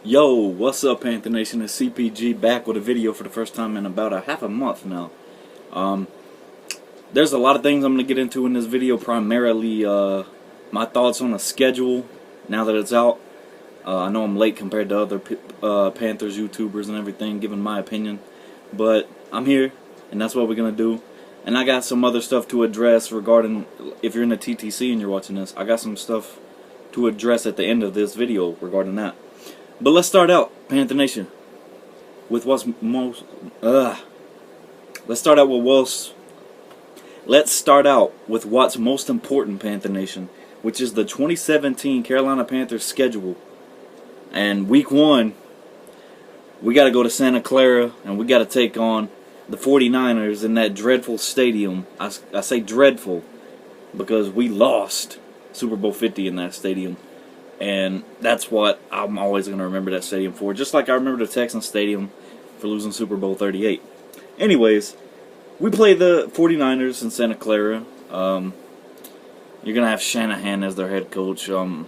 Yo, what's up, Panther Nation? It's CPG back with a video for the first time in about a half a month now. There's a lot of things I'm going to get into in this video, primarily my thoughts on the schedule now that it's out. I know I'm late compared to other Panthers YouTubers and everything, giving my opinion, but I'm here, and that's what we're going to do. And I got some other stuff to address regarding, if you're in the TTC and you're watching this, I got some stuff to address at the end of this video regarding that. But let's start out, Panther Nation, with what's most. Let's start out with what's most important, Panther Nation, which is the 2017 Carolina Panthers schedule. And week 1, we got to go to Santa Clara, and we got to take on the 49ers in that dreadful stadium. I say dreadful because we lost Super Bowl 50 in that stadium. And that's what I'm always going to remember that stadium for. Just like I remember the Texans Stadium for losing Super Bowl 38. Anyways, we play the 49ers in Santa Clara. You're going to have Shanahan as their head coach. I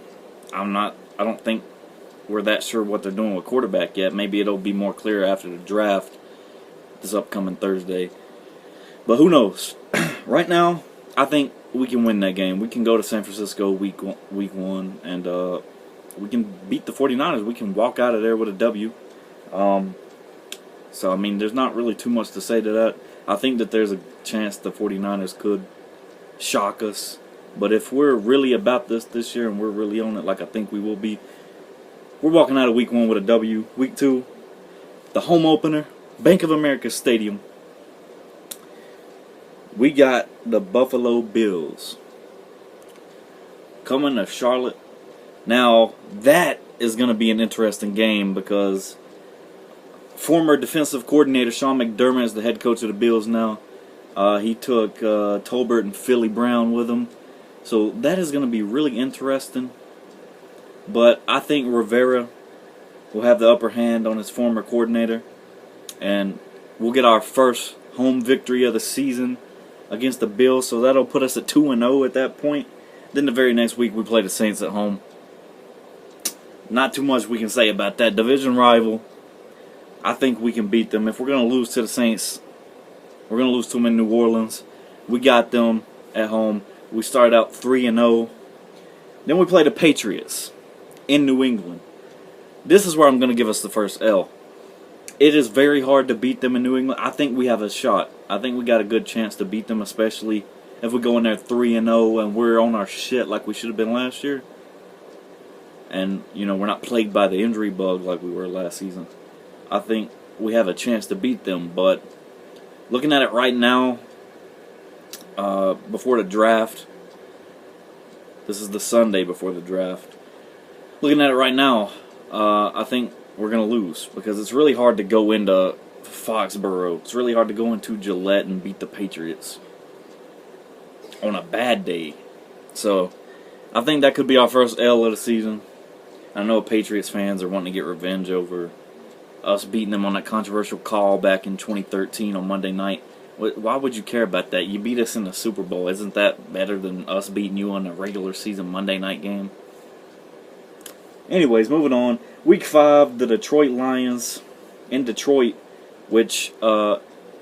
don't think we're that sure what they're doing with quarterback yet. Maybe it'll be more clear after the draft this upcoming Thursday. But who knows? Right now, I think we can win that game. We can go to San Francisco week one, and we can beat the 49ers. We can walk out of there with a W. So, I mean, there's not really too much to say to that. I think that there's a chance the 49ers could shock us. But if we're really about this year and we're really on it like I think we will be, we're walking out of week 1 with a W. Week 2, the home opener, Bank of America Stadium. We got the Buffalo Bills coming to Charlotte. Now, that is going to be an interesting game because former defensive coordinator Sean McDermott is the head coach of the Bills now. He took Tolbert and Philly Brown with him. So that is going to be really interesting. But I think Rivera will have the upper hand on his former coordinator. And we'll get our first home victory of the season against the Bills, so that'll put us at 2-0 at that point. Then the very next week we play the Saints at home. Not too much we can say about that. Division rival, I think we can beat them. If we're going to lose to the Saints, we're going to lose to them in New Orleans. We got them at home. We started out 3-0. Then we play the Patriots in New England. This is where I'm going to give us the first L. It is very hard to beat them in New England. I think we have a shot. I think we got a good chance to beat them, especially if we go in there 3-0 and we're on our shit like we should have been last year. And, you know, we're not plagued by the injury bug like we were last season. I think we have a chance to beat them. But looking at it right now, before the draft, this is the Sunday before the draft. Looking at it right now, I think we're going to lose because it's really hard to go into Foxborough. It's really hard to go into Gillette and beat the Patriots on a bad day. So I think that could be our first L of the season. I know Patriots fans are wanting to get revenge over us beating them on that controversial call back in 2013 on Monday night. Why would you care about that? You beat us in the Super Bowl. Isn't that better than us beating you on a regular season Monday night game? Anyways, moving on. Week 5, the Detroit Lions in Detroit, which,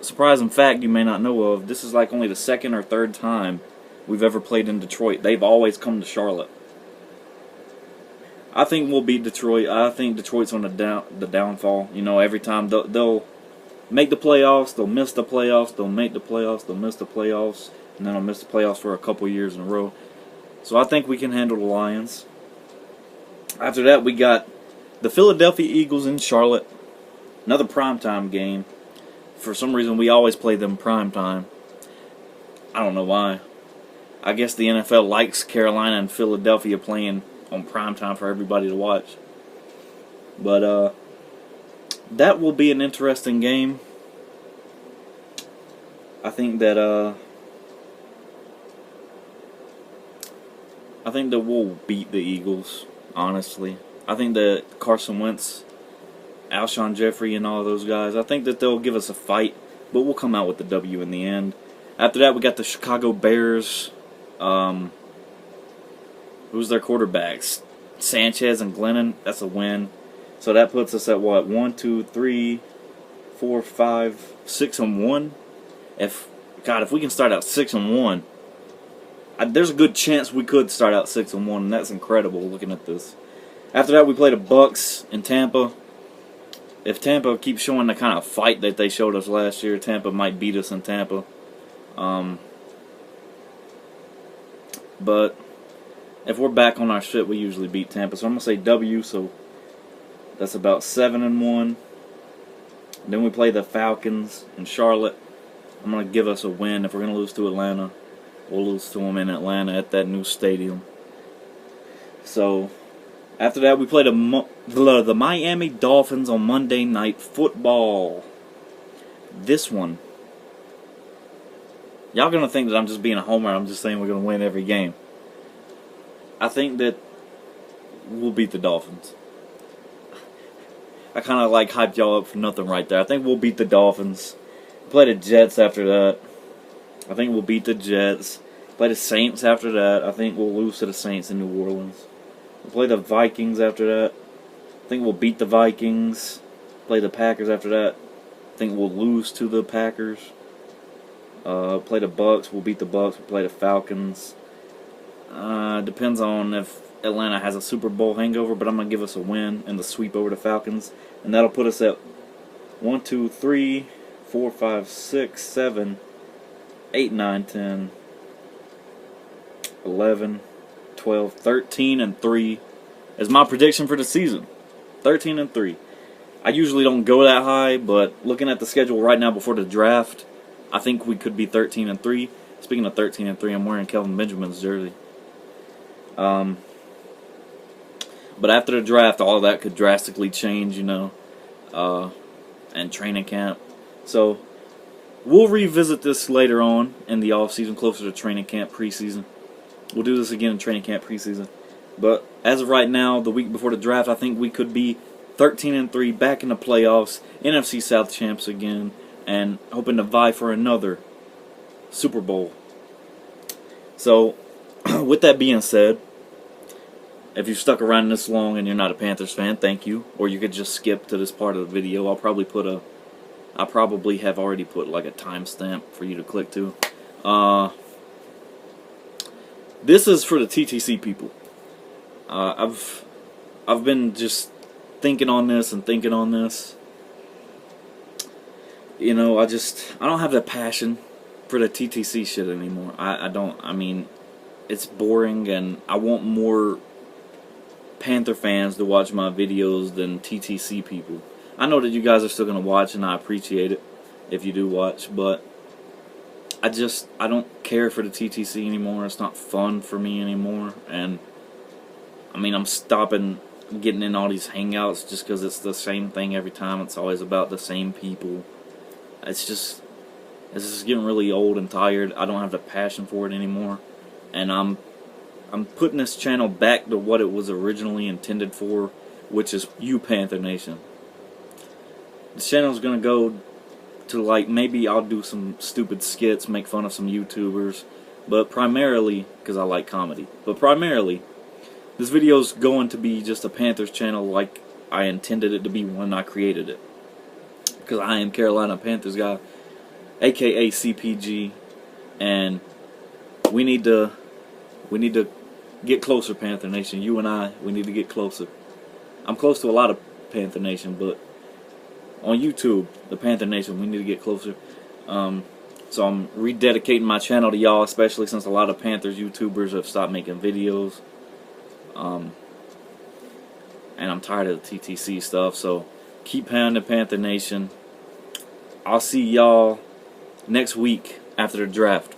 surprising fact you may not know of, this is like only the second or third time we've ever played in Detroit. They've always come to Charlotte. I think we'll beat Detroit. I think Detroit's on the downfall. You know, every time they'll make the playoffs, they'll miss the playoffs, they'll make the playoffs, they'll miss the playoffs, and then they'll miss the playoffs for a couple years in a row. So I think we can handle the Lions. After that, we got the Philadelphia Eagles in Charlotte. Another primetime game. For some reason, we always play them primetime. I don't know why. I guess the NFL likes Carolina and Philadelphia playing on primetime for everybody to watch. But that will be an interesting game. I think that we'll beat the Eagles. Honestly, I think that Carson Wentz, Alshon Jeffrey, and all those guys, I think that they'll give us a fight, but we'll come out with the W in the end. After that, we got the Chicago Bears. Who's their quarterbacks? Sanchez and Glennon. That's a win. So that puts us at what? 1, 2, 3, 4, 5, 6-1. If we can start out 6-1, there's a good chance we could start out 6-1, and that's incredible looking at this. After that, we play the Bucks in Tampa. If Tampa keeps showing the kind of fight that they showed us last year, Tampa might beat us in Tampa. But if we're back on our shit, we usually beat Tampa. So I'm going to say W, so that's about 7-1. Then we play the Falcons in Charlotte. I'm going to give us a win. If we're going to lose to Atlanta, we'll lose to them in Atlanta at that new stadium. So after that, we play the Miami Dolphins on Monday Night Football. This one, y'all going to think that I'm just being a homer. I'm just saying we're going to win every game. I think that we'll beat the Dolphins. I kind of like hyped y'all up for nothing right there. I think we'll beat the Dolphins. Play the Jets after that. I think we'll beat the Jets. Play the Saints after that. I think we'll lose to the Saints in New Orleans. We'll play the Vikings after that. I think we'll beat the Vikings. Play the Packers after that. I think we'll lose to the Packers. Play the Bucks. We'll beat the Bucks. We'll play the Falcons. Depends on if Atlanta has a Super Bowl hangover, but I'm going to give us a win and the sweep over the Falcons. And that'll put us at 1, 2, 3, 4, 5, 6, 7, 8, 9, 10, 11, 12, 13-3 is my prediction for the season. 13-3. I usually don't go that high, but looking at the schedule right now before the draft, I think we could be 13-3. Speaking of 13-3, I'm wearing Kelvin Benjamin's jersey. But after the draft, all of that could drastically change, and training camp. So we'll revisit this later on in the offseason, closer to training camp, preseason. We'll do this again in training camp, preseason. But as of right now, the week before the draft, I think we could be 13-3, back in the playoffs, NFC South champs again, and hoping to vie for another Super Bowl. So, with that being said, if you've stuck around this long and you're not a Panthers fan, thank you. Or you could just skip to this part of the video. I probably have already put like a timestamp for you to click to. This is for the TTC people. I've been just thinking on this and thinking on this. I don't have the passion for the TTC shit anymore. I mean, it's boring, and I want more Panther fans to watch my videos than TTC people. I know that you guys are still going to watch, and I appreciate it if you do watch, but I don't care for the TTC anymore. It's not fun for me anymore, and I mean, I'm stopping getting in all these hangouts just because it's the same thing every time. It's always about the same people. It's just getting really old and tired. I don't have the passion for it anymore, and I'm putting this channel back to what it was originally intended for, which is you, Panther Nation. This channel is going to go to, like, maybe I'll do some stupid skits, make fun of some YouTubers, but primarily, because I like comedy, but primarily, this video is going to be just a Panthers channel like I intended it to be when I created it. Because I am Carolina Panthers guy, aka CPG, and we need to get closer, Panther Nation. You and I, we need to get closer. I'm close to a lot of Panther Nation, but on YouTube, the Panther Nation, we need to get closer. So I'm rededicating my channel to y'all, especially since a lot of Panthers YouTubers have stopped making videos. And I'm tired of the TTC stuff, so keep pounding, Panther Nation. I'll see y'all next week after the draft.